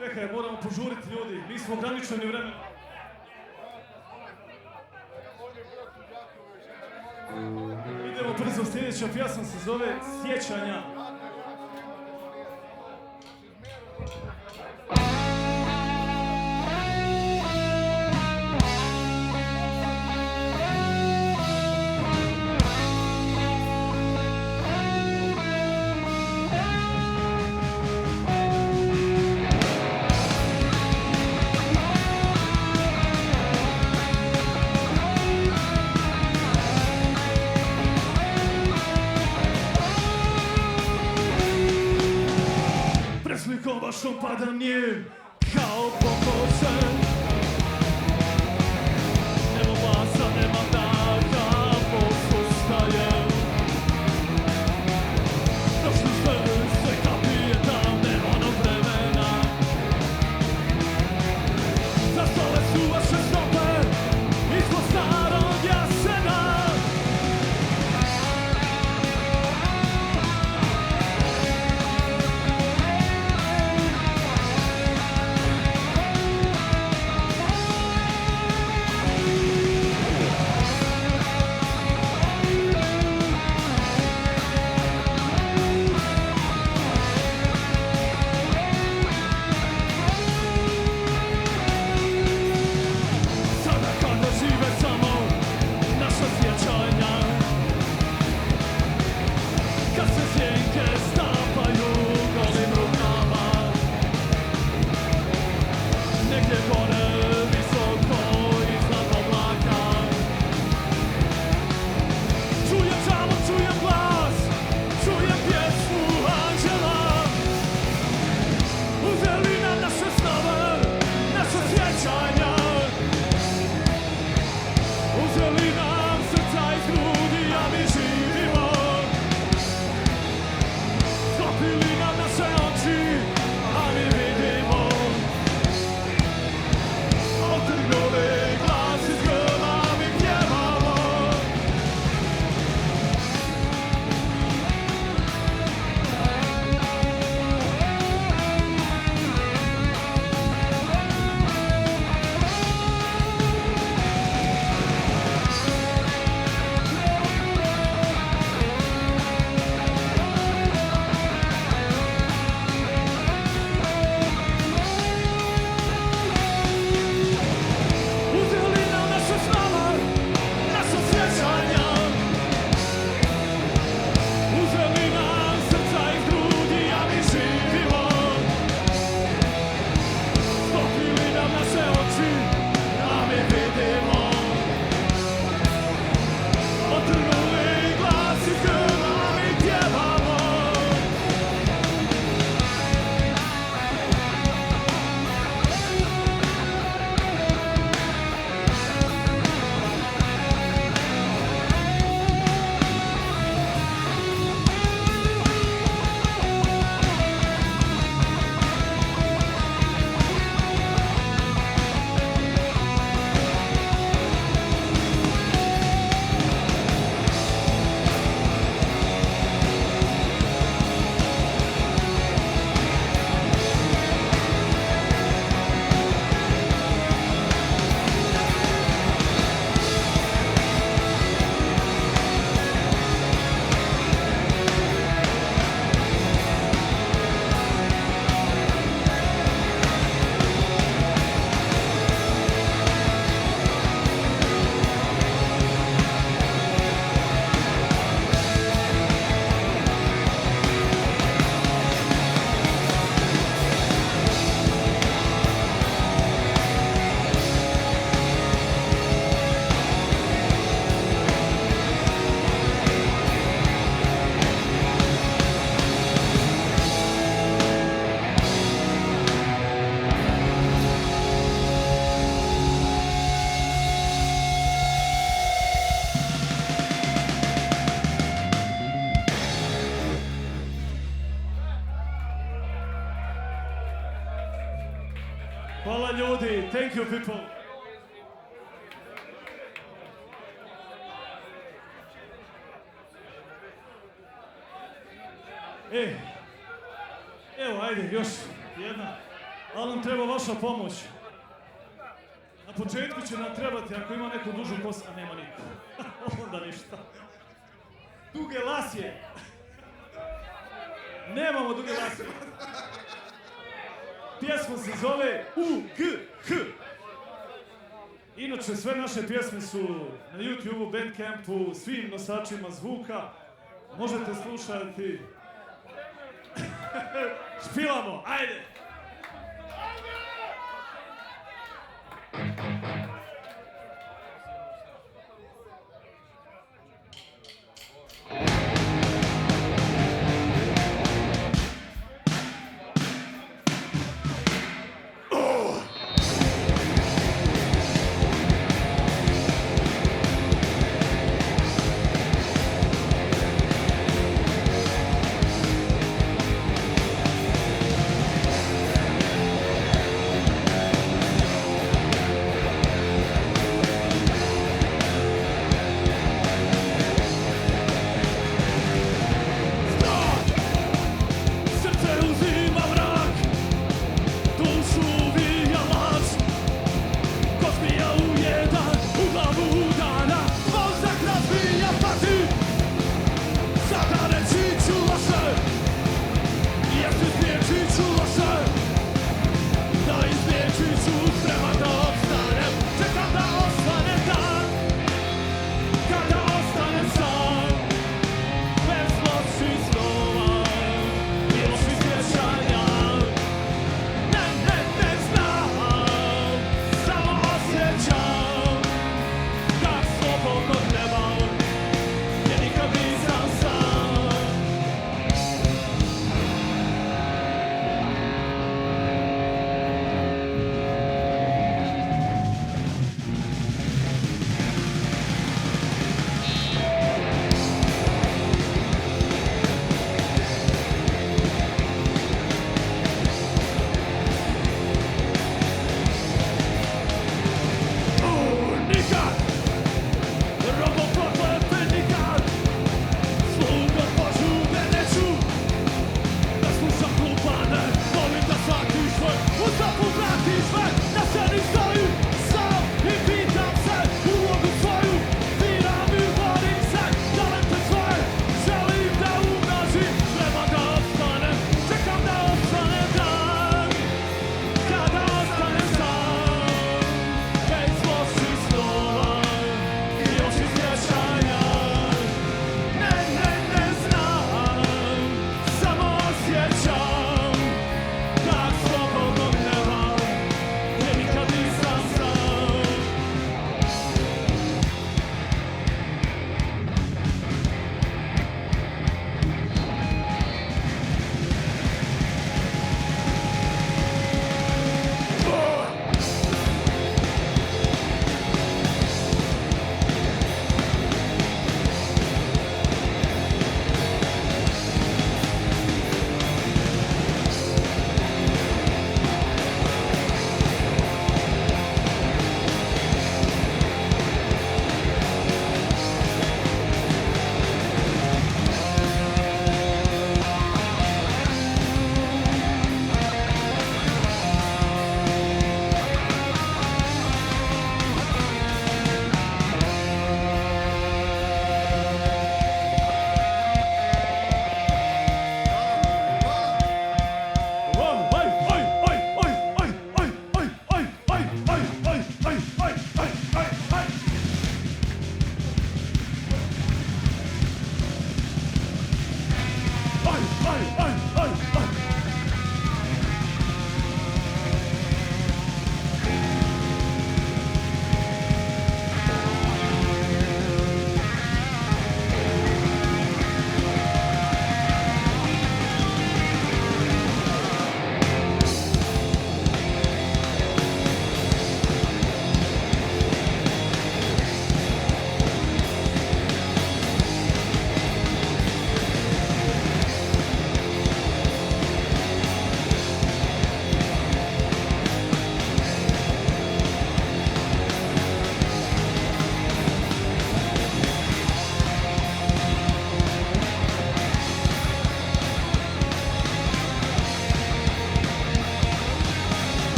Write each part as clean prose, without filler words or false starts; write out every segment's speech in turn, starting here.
Čekaj, moramo požuriti ljudi, mi smo ograničeni vremenom. Idemo brzo, sljedeća pjesma se zove Sjećanja. Preslikom vašom padam njem kao pokosen. Nema glasa, nema daha, posustajem. Prošli sve kapije davne onog vremena. Zastale su vaše stope ispod starog jasena. Hvala ljudi, thank you people. Evo, ajde, još jedna. ali nam treba vaša pomoć. Na početku će nam trebati, ako ima neku dužu kosu, a nema niko. Onda ništa. Duge lasje. Nemamo duge lasje. Pjesma se zove U-G-H. Inače, sve naše pjesme su na YouTubeu, Bandcampu, svim nosačima zvuka. Možete slušati. Špilamo, ajde!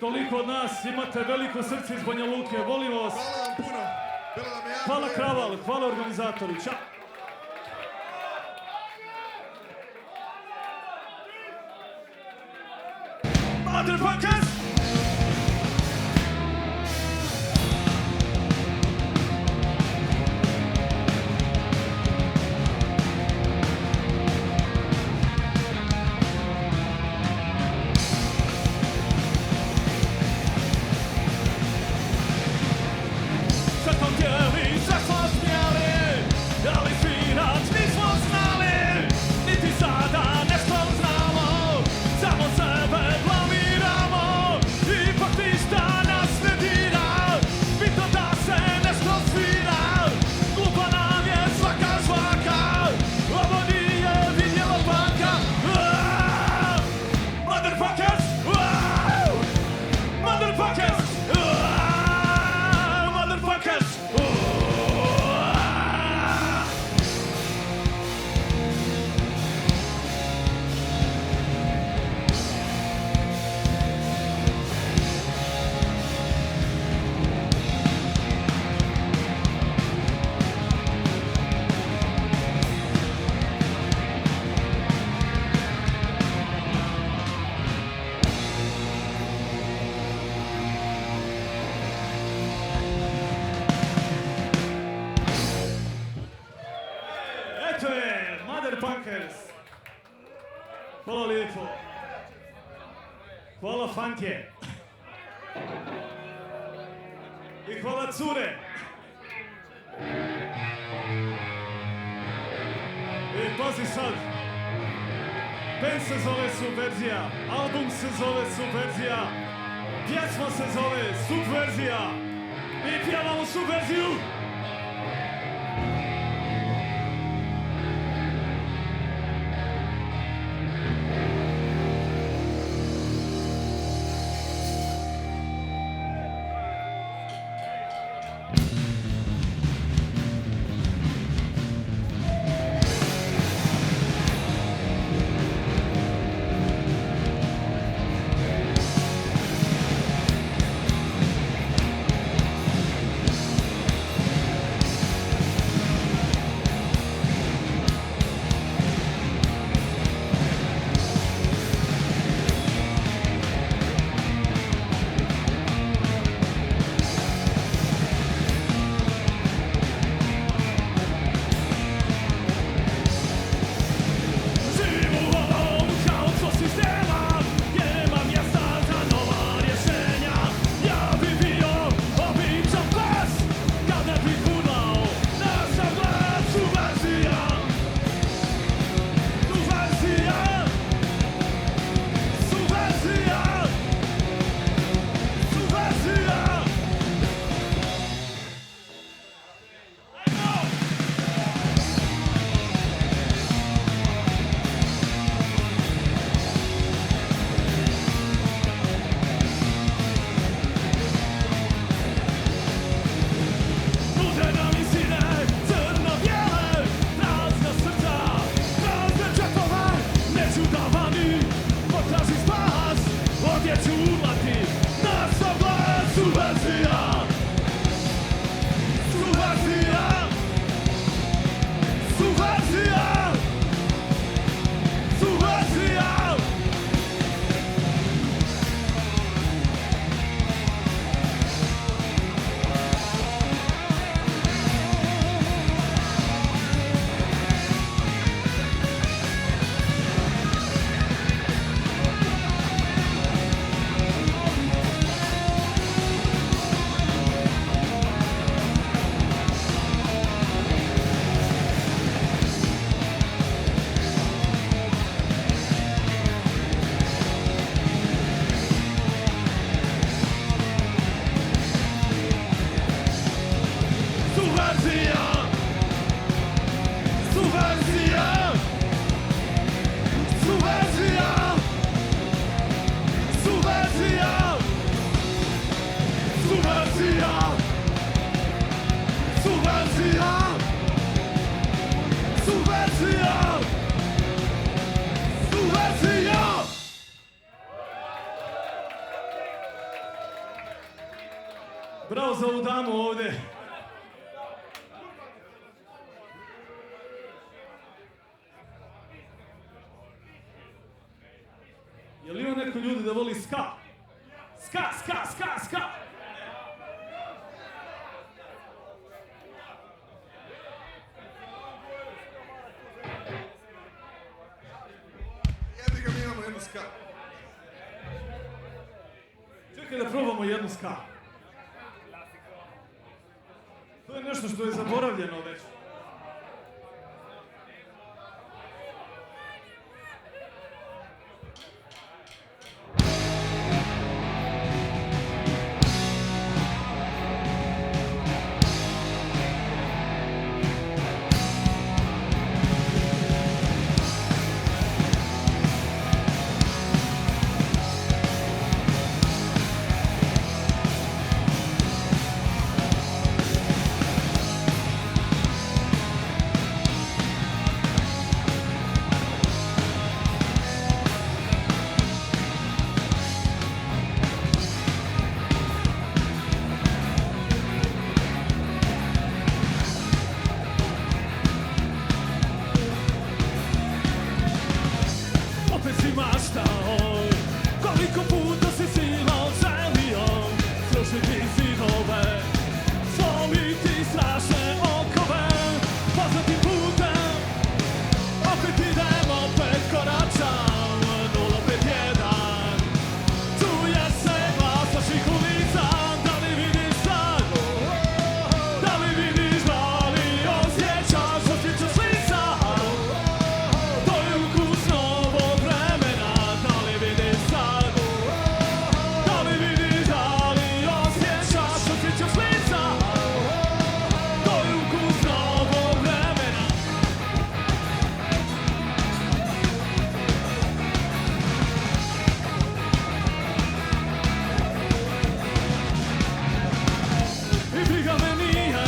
koliko od nas imate veliko srce iz Banja Luke. Volimo vas. Hvala vam puno. Bilo nam je jako Hvala lepo. Kraval, hvala organizatoru. Ćao. Motherfuckers! Eto je, Motherfuckers. Hvala lijepo. Hvala fanke. I hvala cure. I pazi sad. Band se zove Subverzija, album se zove Subverzija, pjesma se zove Subverzija. Mi pjevamo Subverziju. za ovu damu ovdje. Je li ima neko ljudi da voli ska? Ska, ska, ska, ska! Jebi ga, mi imamo jednu ska. Čekaj da probamo jednu ska. To je nešto što je zaboravljeno već. Opet si maštao, koliko puta si silno želio srušiti zidove, slomiti strašne okove. Poznatim putem, opet idemo, opet koračam, 051. Čuje se glas naših ulica, da li vidiš sad? Da li vidiš, da li osjećaš, osjećaš li sad? To je ukus novog vremena, da li vidiš sad? Da li vidiš, da li osjećaš, osjećaš li sad? To je ukus novog vremena. I briga me nije,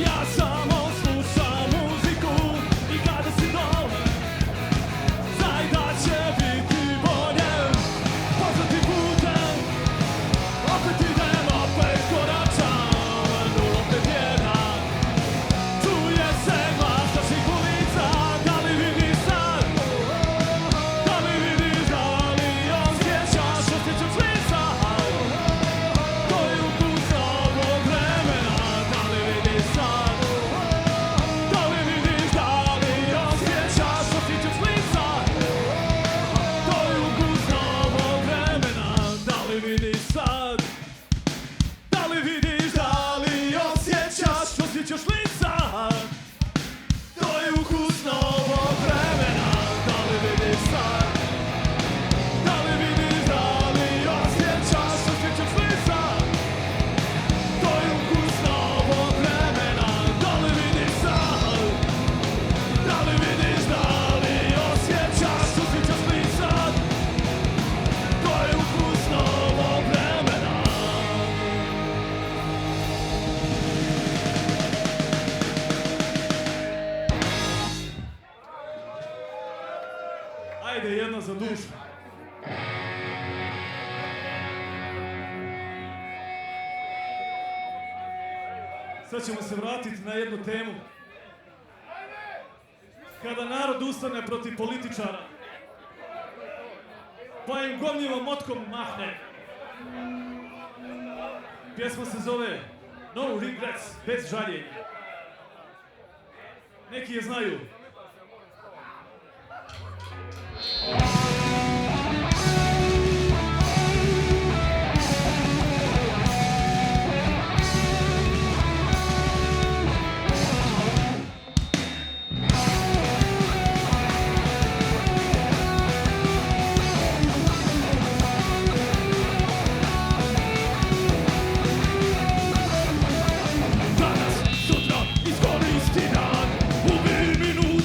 ja samo slušam muziku i kada si dole, znaj da će biti bolje. Poznatim putem, opet idem, opet koračam, 051. Čuje se glas naših ulica, da li vidiš sad? Da li vidiš, da li osjećaš, osjećaš li sad? To je ukus novog vremena, da li vidiš sad? Da li vidiš, da li osjećaš, osjećaš li sad? To je ukus novog vremena, da li vidiš sad? Da li vidiš, da li osjećaš, osjećaš li sad? To je ukus novog vremena, da li vidiš sad? Da li vidiš, da li osjećaš, osjećaš li sad? To je ukus novog vremena, da li vidiš sad? Da li vidiš, da li osjećaš, osjećaš li sad? To je ukus novog vremena. Ajde, jedna za dušu. Sad ćemo se vratiti na jednu temu. Kada narod ustane protiv političara, pa im gomljivom motkom mahne. Pjesma se zove No Regrets, bez žaljenja. Neki je znaju. Danas, sutra, iskoristi dan, ubij minutu.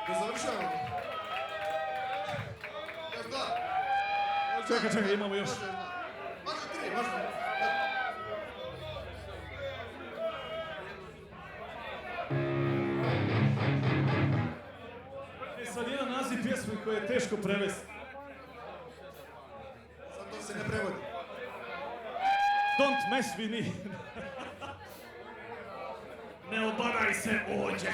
Da završavamo. Još dva. Čekaj, imamo još. Može dva. Može tri, može. Sad jedan naziv pjesme koji je teško prevesti. Sad to se ne prevodi. Don't mess with me. Ne obadaj se ođe.